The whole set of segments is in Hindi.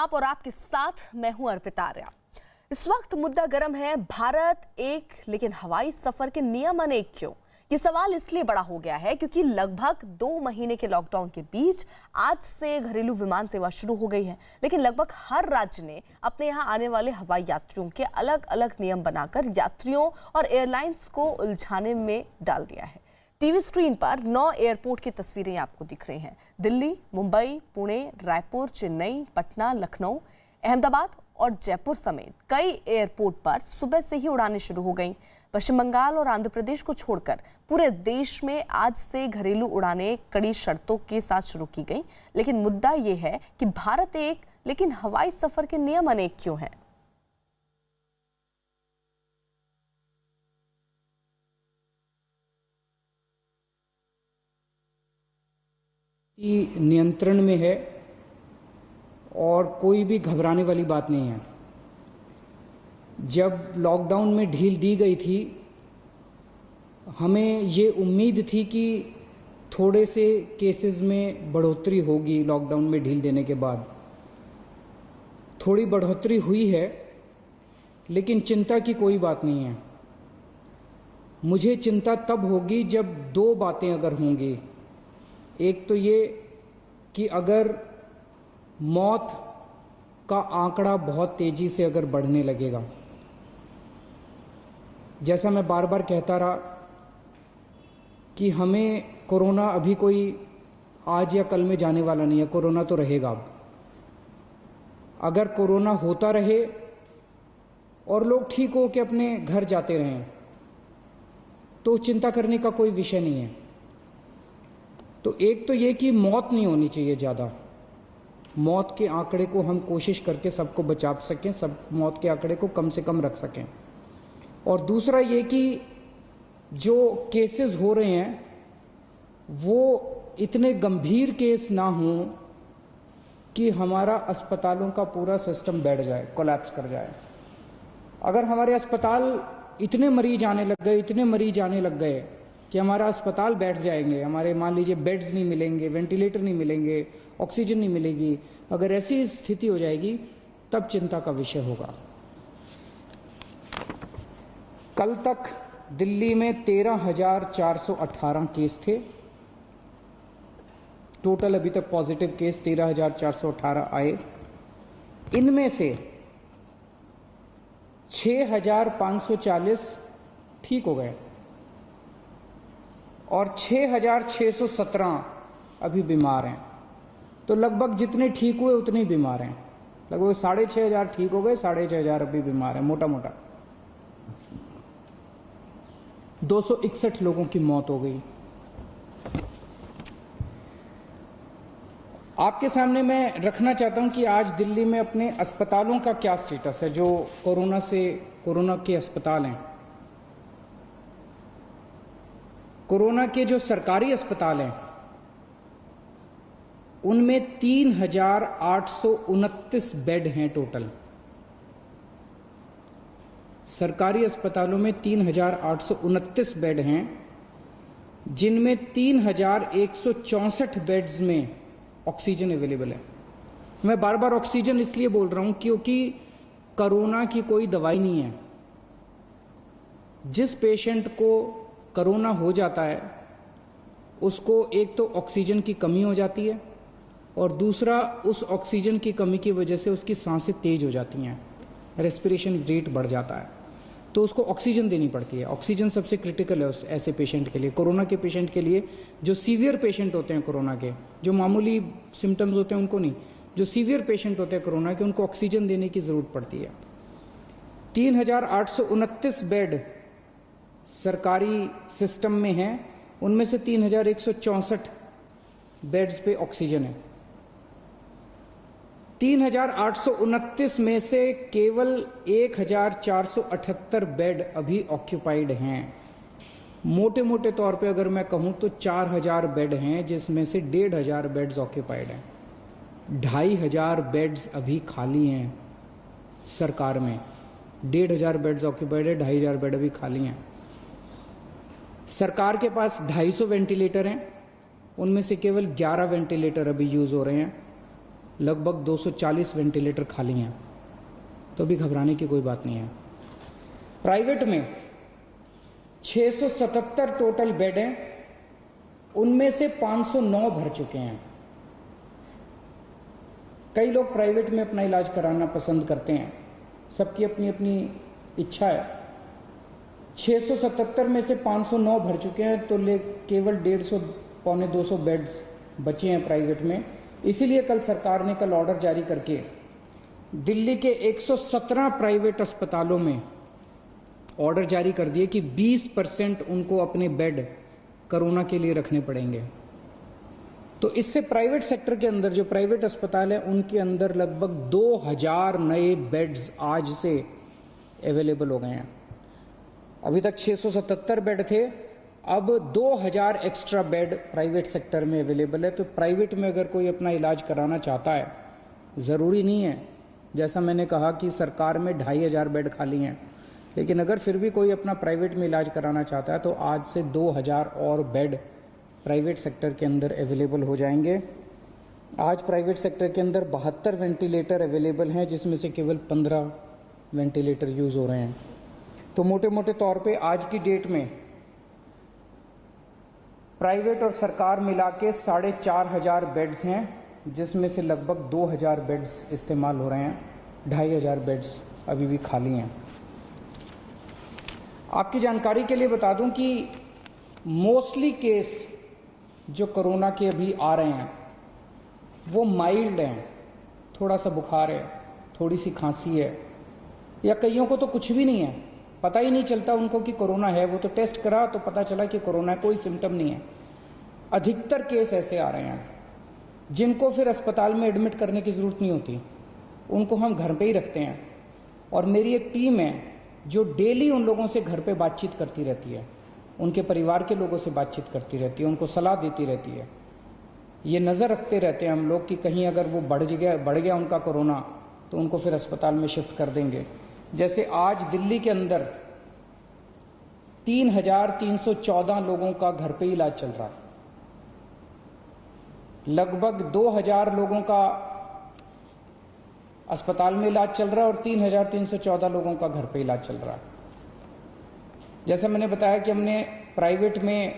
आप और आपके साथ मैं हूं अर्पिता आर्या। इस वक्त मुद्दा गर्म है, भारत एक लेकिन हवाई सफर के नियम अनेक क्यों? ये सवाल इसलिए बड़ा हो गया है क्योंकि लगभग 2 महीने के लॉकडाउन के बीच आज से घरेलू विमान सेवा शुरू हो गई है, लेकिन लगभग हर राज्य ने अपने यहाँ आने वाले हवाई यात्रियों के अलग अलग नियम बनाकर यात्रियों और एयरलाइंस को उलझाने में डाल दिया है। टीवी स्क्रीन पर 9 एयरपोर्ट की तस्वीरें आपको दिख रही हैं। दिल्ली, मुंबई, पुणे, रायपुर, चेन्नई, पटना, लखनऊ, अहमदाबाद और जयपुर समेत कई एयरपोर्ट पर सुबह से ही उड़ानें शुरू हो गईं। पश्चिम बंगाल और आंध्र प्रदेश को छोड़कर पूरे देश में आज से घरेलू उड़ानें कड़ी शर्तों के साथ शुरू की गईं। लेकिन मुद्दा ये है कि भारत एक लेकिन हवाई सफर के नियम अनेक क्यों हैं? नियंत्रण में है और कोई भी घबराने वाली बात नहीं है। जब लॉकडाउन में ढील दी गई थी, हमें ये उम्मीद थी कि थोड़े से केसेस में बढ़ोतरी होगी। लॉकडाउन में ढील देने के बाद थोड़ी बढ़ोतरी हुई है, लेकिन चिंता की कोई बात नहीं है। मुझे चिंता तब होगी जब 2 बातें अगर होंगी। एक तो ये कि अगर मौत का आंकड़ा बहुत तेजी से अगर बढ़ने लगेगा, जैसा मैं बार बार कहता रहा कि हमें कोरोना अभी कोई आज या कल में जाने वाला नहीं है, कोरोना तो रहेगा। अब अगर कोरोना होता रहे और लोग ठीक हो के अपने घर जाते रहें तो चिंता करने का कोई विषय नहीं है। तो एक तो ये कि मौत नहीं होनी चाहिए ज़्यादा, मौत के आंकड़े को हम कोशिश करके सबको बचा सकें, सब मौत के आंकड़े को कम से कम रख सकें। और दूसरा ये कि जो केसेस हो रहे हैं वो इतने गंभीर केस ना हों कि हमारा अस्पतालों का पूरा सिस्टम बैठ जाए, कोलैप्स कर जाए। अगर हमारे अस्पताल इतने मरीज आने लग गए कि हमारा अस्पताल बैठ जाएंगे, हमारे मान लीजिए बेड्स नहीं मिलेंगे, वेंटिलेटर नहीं मिलेंगे, ऑक्सीजन नहीं मिलेगी, अगर ऐसी स्थिति हो जाएगी तब चिंता का विषय होगा। कल तक दिल्ली में 13,418 केस थे टोटल। अभी तक पॉजिटिव केस 13,418 आए। इनमें से 6,540 ठीक हो गए और 6,617 अभी बीमार हैं। तो लगभग जितने ठीक हुए उतने ही बीमार हैं। लगभग 6,500 ठीक हो गए, 6,500 अभी बीमार हैं मोटा मोटा। 261 लोगों की मौत हो गई। आपके सामने मैं रखना चाहता हूं कि आज दिल्ली में अपने अस्पतालों का क्या स्टेटस है, जो कोरोना के अस्पताल हैं। कोरोना के जो सरकारी अस्पताल हैं उनमें 3,829 बेड हैं टोटल। सरकारी अस्पतालों में 3,829 बेड हैं, जिनमें 3,164 बेड्स में ऑक्सीजन अवेलेबल है। मैं बार बार ऑक्सीजन इसलिए बोल रहा हूं क्योंकि कोरोना की कोई दवाई नहीं है। जिस पेशेंट को कोरोना हो जाता है उसको एक तो ऑक्सीजन की कमी हो जाती है और दूसरा उस ऑक्सीजन की कमी की वजह से उसकी सांसें तेज हो जाती हैं, रेस्पिरेशन रेट बढ़ जाता है, तो उसको ऑक्सीजन देनी पड़ती है। ऑक्सीजन सबसे क्रिटिकल है उस ऐसे पेशेंट के लिए, कोरोना के पेशेंट के लिए। जो सीवियर पेशेंट होते हैं कोरोना के, जो मामूली सिम्टम्स होते हैं उनको नहीं, जो सीवियर पेशेंट होते हैं कोरोना के, उनको ऑक्सीजन देने की जरूरत पड़ती है। 3,829 बेड सरकारी सिस्टम में हैं, उनमें से 3,164 बेड्स पे ऑक्सीजन है। 3,829 में से केवल 1,478 बेड अभी ऑक्यूपाइड हैं। मोटे मोटे तौर पे अगर मैं कहूं तो 4,000 बेड हैं, जिसमें से 1,500 बेड्स ऑक्यूपाइड हैं। 2,500 बेड्स अभी खाली हैं सरकार में। 1,500 बेड्स ऑक्यूपाइड है, 2,500 बेड अभी खाली हैं। सरकार के पास 250 वेंटिलेटर हैं, उनमें से केवल 11 वेंटिलेटर अभी यूज हो रहे हैं। लगभग 240 वेंटिलेटर खाली हैं, तो भी घबराने की कोई बात नहीं है। प्राइवेट में 677 टोटल बेड हैं, उनमें से 509 भर चुके हैं। कई लोग प्राइवेट में अपना इलाज कराना पसंद करते हैं, सबकी अपनी अपनी इच्छा है। 677 में से 509 भर चुके हैं, तो केवल 150 पौने 200 बेड्स बचे हैं प्राइवेट में। इसीलिए कल सरकार ने ऑर्डर जारी करके दिल्ली के 117 प्राइवेट अस्पतालों में ऑर्डर जारी कर दिए कि 20% उनको अपने बेड कोरोना के लिए रखने पड़ेंगे। तो इससे प्राइवेट सेक्टर के अंदर जो प्राइवेट अस्पताल है उनके अंदर लगभग 2000 नए बेड्स आज से अवेलेबल हो गए हैं। अभी तक 677 बेड थे, अब 2000 एक्स्ट्रा बेड प्राइवेट सेक्टर में अवेलेबल है। तो प्राइवेट में अगर कोई अपना इलाज कराना चाहता है, ज़रूरी नहीं है, जैसा मैंने कहा कि सरकार में 2500 बेड खाली हैं, लेकिन अगर फिर भी कोई अपना प्राइवेट में इलाज कराना चाहता है तो आज से 2000 और बेड प्राइवेट सेक्टर के अंदर अवेलेबल हो जाएंगे। आज प्राइवेट सेक्टर के अंदर 72 वेंटिलेटर अवेलेबल हैं, जिसमें से केवल 15 वेंटिलेटर यूज़ हो रहे हैं। तो मोटे मोटे तौर पे आज की डेट में प्राइवेट और सरकार मिला के 4500 बेड्स हैं, जिसमें से लगभग 2000 बेड्स इस्तेमाल हो रहे हैं, 2500 बेड्स अभी भी खाली हैं। आपकी जानकारी के लिए बता दूं कि मोस्टली केस जो कोरोना के अभी आ रहे हैं वो माइल्ड हैं, थोड़ा सा बुखार है, थोड़ी सी खांसी है, या कईयों को तो कुछ भी नहीं है, पता ही नहीं चलता उनको कि कोरोना है। वो तो टेस्ट करा तो पता चला कि कोरोना है, कोई सिम्टम नहीं है। अधिकतर केस ऐसे आ रहे हैं जिनको फिर अस्पताल में एडमिट करने की ज़रूरत नहीं होती, उनको हम घर पे ही रखते हैं। और मेरी एक टीम है जो डेली उन लोगों से घर पे बातचीत करती रहती है, उनके परिवार के लोगों से बातचीत करती रहती है, उनको सलाह देती रहती है। ये नज़र रखते रहते हैं हम लोग कि कहीं अगर वो बढ़ गया उनका कोरोना तो उनको फिर अस्पताल में शिफ्ट कर देंगे। जैसे आज दिल्ली के अंदर 3314 लोगों का घर पे इलाज चल रहा है, लगभग 2000 लोगों का अस्पताल में इलाज चल रहा है और 3314 लोगों का घर पे इलाज चल रहा है। जैसे मैंने बताया कि हमने प्राइवेट में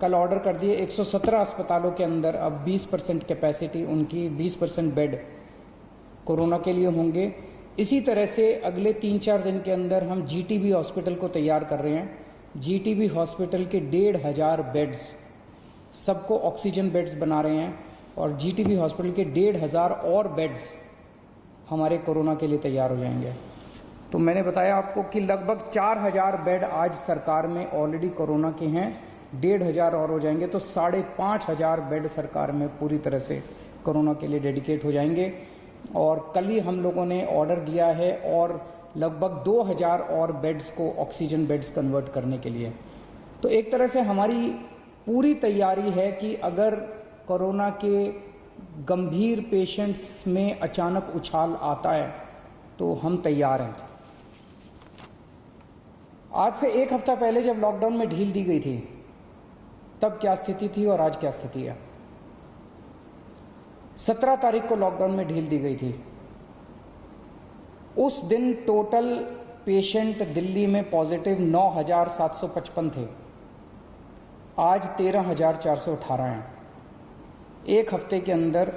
कल ऑर्डर कर दिए 117 अस्पतालों के अंदर अब 20% कैपेसिटी उनकी, 20% बेड कोरोना के लिए होंगे। इसी तरह से अगले 3-4 दिन के अंदर हम जीटीबी हॉस्पिटल को तैयार कर रहे हैं। जीटीबी हॉस्पिटल के 1500 बेड्स, सबको ऑक्सीजन बेड्स बना रहे हैं, और जीटीबी हॉस्पिटल के 1500 और बेड्स हमारे कोरोना के लिए तैयार हो जाएंगे। तो मैंने बताया आपको कि लगभग 4000 बेड आज सरकार में ऑलरेडी कोरोना के हैं, 1500 और हो जाएंगे, तो 5500 बेड सरकार में पूरी तरह से कोरोना के लिए डेडिकेट हो जाएंगे। और कल ही हम लोगों ने ऑर्डर दिया है और लगभग 2000 और बेड्स को ऑक्सीजन बेड्स कन्वर्ट करने के लिए। तो एक तरह से हमारी पूरी तैयारी है कि अगर कोरोना के गंभीर पेशेंट्स में अचानक उछाल आता है तो हम तैयार हैं। आज से एक हफ्ता पहले जब लॉकडाउन में ढील दी गई थी तब क्या स्थिति थी और आज क्या स्थिति है। 17 तारीख को लॉकडाउन में ढील दी गई थी। उस दिन टोटल पेशेंट दिल्ली में पॉजिटिव 9755 थे, आज 13418 हैं। एक हफ्ते के अंदर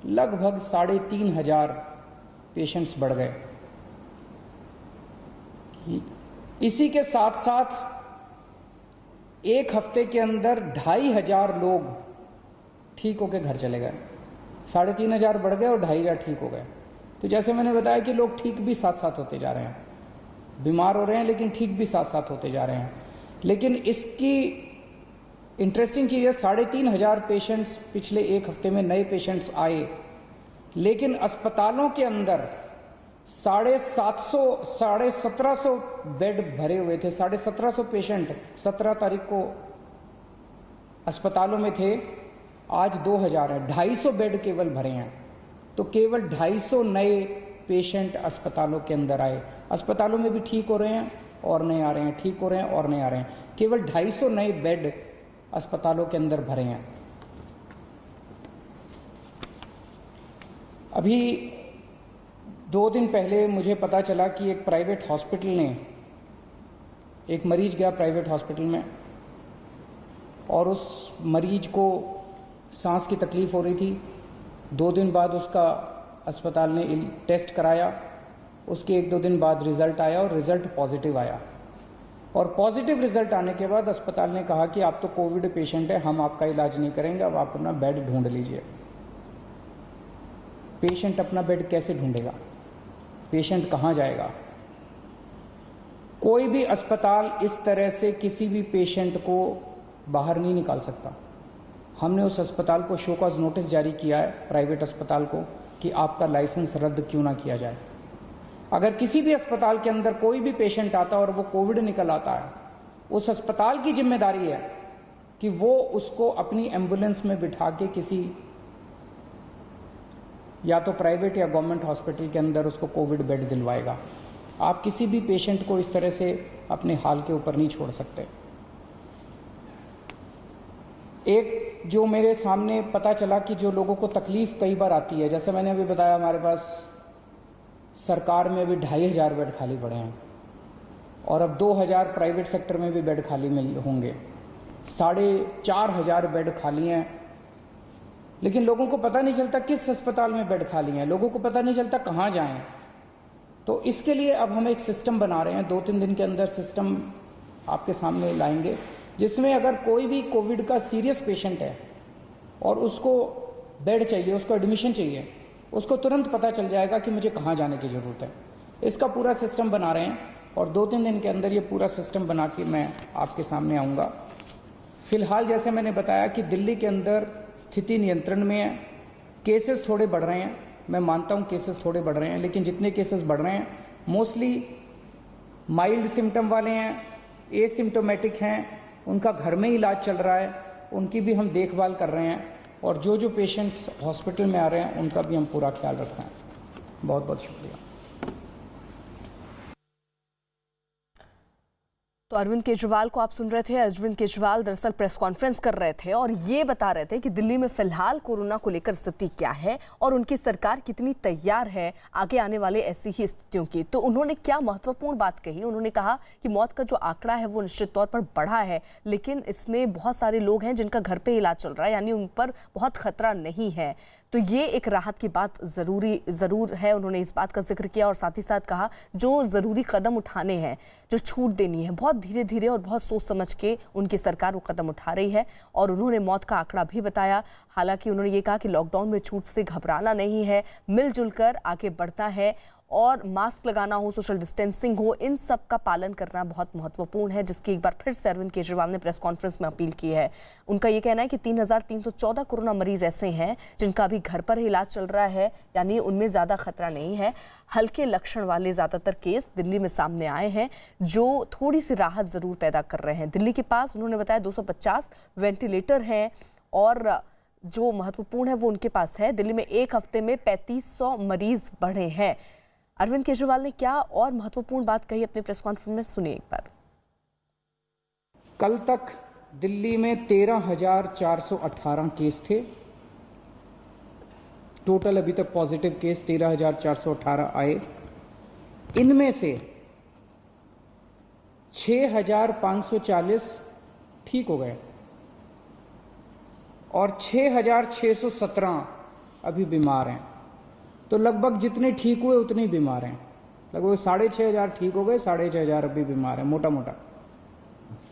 लगभग 3500 पेशेंट्स बढ़ गए। इसी के साथ साथ एक हफ्ते के अंदर 2500 लोग ठीक होकर घर चले गए। 3500 बढ़ गए और 2500 ठीक हो गए। तो जैसे मैंने बताया कि लोग ठीक भी साथ साथ होते जा रहे हैं, बीमार हो रहे हैं लेकिन ठीक भी साथ साथ होते जा रहे हैं। लेकिन इसकी इंटरेस्टिंग चीज़ है, 3500 पेशेंट्स पिछले एक हफ्ते में नए पेशेंट्स आए, लेकिन अस्पतालों के अंदर 1750 बेड भरे हुए थे। 1750 पेशेंट 17 तारीख को अस्पतालों में थे, आज 2000 है। 250 बेड केवल भरे हैं। तो केवल 250 नए पेशेंट अस्पतालों के अंदर आए। अस्पतालों में भी ठीक हो रहे हैं और नए आ रहे हैं, ठीक हो रहे हैं और नए आ रहे हैं। केवल 250 नए बेड अस्पतालों के अंदर भरे हैं। अभी 2 दिन पहले मुझे पता चला कि एक प्राइवेट हॉस्पिटल ने, एक मरीज गया प्राइवेट हॉस्पिटल में और उस मरीज को सांस की तकलीफ हो रही थी। 2 दिन बाद उसका अस्पताल ने टेस्ट कराया, उसके 1-2 दिन बाद रिजल्ट आया और रिजल्ट पॉजिटिव आया। और पॉजिटिव रिजल्ट आने के बाद अस्पताल ने कहा कि आप तो कोविड पेशेंट है, हम आपका इलाज नहीं करेंगे, अब आप अपना बेड ढूंढ लीजिए। पेशेंट अपना बेड कैसे ढूंढेगा? पेशेंट कहाँ जाएगा? कोई भी अस्पताल इस तरह से किसी भी पेशेंट को बाहर नहीं निकाल सकता। हमने उस अस्पताल को शो कॉज नोटिस जारी किया है, प्राइवेट अस्पताल को, कि आपका लाइसेंस रद्द क्यों ना किया जाए। अगर किसी भी अस्पताल के अंदर कोई भी पेशेंट आता और वो कोविड निकल आता है, उस अस्पताल की जिम्मेदारी है कि वो उसको अपनी एम्बुलेंस में बिठा के किसी या तो प्राइवेट या गवर्नमेंट हॉस्पिटल के अंदर उसको कोविड बेड दिलवाएगा। आप किसी भी पेशेंट को इस तरह से अपने हाल के ऊपर नहीं छोड़ सकते। एक जो मेरे सामने पता चला कि जो लोगों को तकलीफ कई बार आती है, जैसे मैंने अभी बताया, हमारे पास सरकार में अभी 2500 बेड खाली पड़े हैं और अब 2000 प्राइवेट सेक्टर में भी बेड खाली होंगे। 4500 बेड खाली हैं, लेकिन लोगों को पता नहीं चलता किस अस्पताल में बेड खाली हैं, लोगों को पता नहीं चलता कहाँ जाएं। तो इसके लिए अब हम एक सिस्टम बना रहे हैं, 2-3 दिन के अंदर सिस्टम आपके सामने लाएंगे, जिसमें अगर कोई भी कोविड का सीरियस पेशेंट है और उसको बेड चाहिए, उसको एडमिशन चाहिए, उसको तुरंत पता चल जाएगा कि मुझे कहाँ जाने की ज़रूरत है। इसका पूरा सिस्टम बना रहे हैं और 2-3 दिन के अंदर ये पूरा सिस्टम बना के मैं आपके सामने आऊँगा। फिलहाल जैसे मैंने बताया कि दिल्ली के अंदर स्थिति नियंत्रण में है, केसेस थोड़े बढ़ रहे हैं, मैं मानता हूँ केसेस थोड़े बढ़ रहे हैं, लेकिन जितने केसेस बढ़ रहे हैं मोस्टली माइल्ड सिम्टम वाले हैं, एसिम्टोमेटिक हैं, उनका घर में इलाज चल रहा है, उनकी भी हम देखभाल कर रहे हैं और जो पेशेंट्स हॉस्पिटल में आ रहे हैं उनका भी हम पूरा ख्याल रख रहे हैं। बहुत बहुत शुक्रिया। तो अरविंद केजरीवाल को आप सुन रहे थे। अरविंद केजरीवाल दरअसल प्रेस कॉन्फ्रेंस कर रहे थे और ये बता रहे थे कि दिल्ली में फिलहाल कोरोना को लेकर स्थिति क्या है और उनकी सरकार कितनी तैयार है आगे आने वाले ऐसी ही स्थितियों की। तो उन्होंने क्या महत्वपूर्ण बात कही, उन्होंने कहा कि मौत का जो आंकड़ा है वो निश्चित तौर पर बढ़ा है, लेकिन इसमें बहुत सारे लोग हैं जिनका घर पे इलाज चल रहा है, यानी उन पर बहुत खतरा नहीं है। तो ये एक राहत की बात ज़रूर है, उन्होंने इस बात का जिक्र किया और साथ ही साथ कहा जो ज़रूरी कदम उठाने हैं, जो छूट देनी है, बहुत धीरे धीरे और बहुत सोच समझ के उनकी सरकार वो कदम उठा रही है। और उन्होंने मौत का आंकड़ा भी बताया। हालांकि उन्होंने ये कहा कि लॉकडाउन में छूट से घबराना नहीं है, मिलजुल कर आगे बढ़ना है और मास्क लगाना हो, सोशल डिस्टेंसिंग हो, इन सब का पालन करना बहुत महत्वपूर्ण है, जिसकी एक बार फिर से अरविंद केजरीवाल ने प्रेस कॉन्फ्रेंस में अपील की है। उनका ये कहना है कि 3314 कोरोना मरीज ऐसे हैं जिनका अभी घर पर इलाज चल रहा है, यानी उनमें ज़्यादा खतरा नहीं है। हल्के लक्षण वाले ज़्यादातर केस दिल्ली में सामने आए हैं जो थोड़ी सी राहत ज़रूर पैदा कर रहे हैं। दिल्ली के पास उन्होंने बताया 250 वेंटिलेटर हैं और जो महत्वपूर्ण है वो उनके पास है। दिल्ली में एक हफ्ते में 3500 मरीज बढ़े हैं। अरविंद केजरीवाल ने क्या और महत्वपूर्ण बात कही अपने प्रेस कॉन्फ्रेंस में, सुनिए एक बार। कल तक दिल्ली में 13,418 केस थे टोटल। अभी तक पॉजिटिव केस 13,418 आए। इनमें से 6,540 ठीक हो गए और 6,617 अभी बीमार हैं। तो लगभग जितने ठीक हुए उतने ही बीमार हैं। लगभग 6,500 ठीक हो गए, 6,500 अभी बीमार हैं, मोटा मोटा।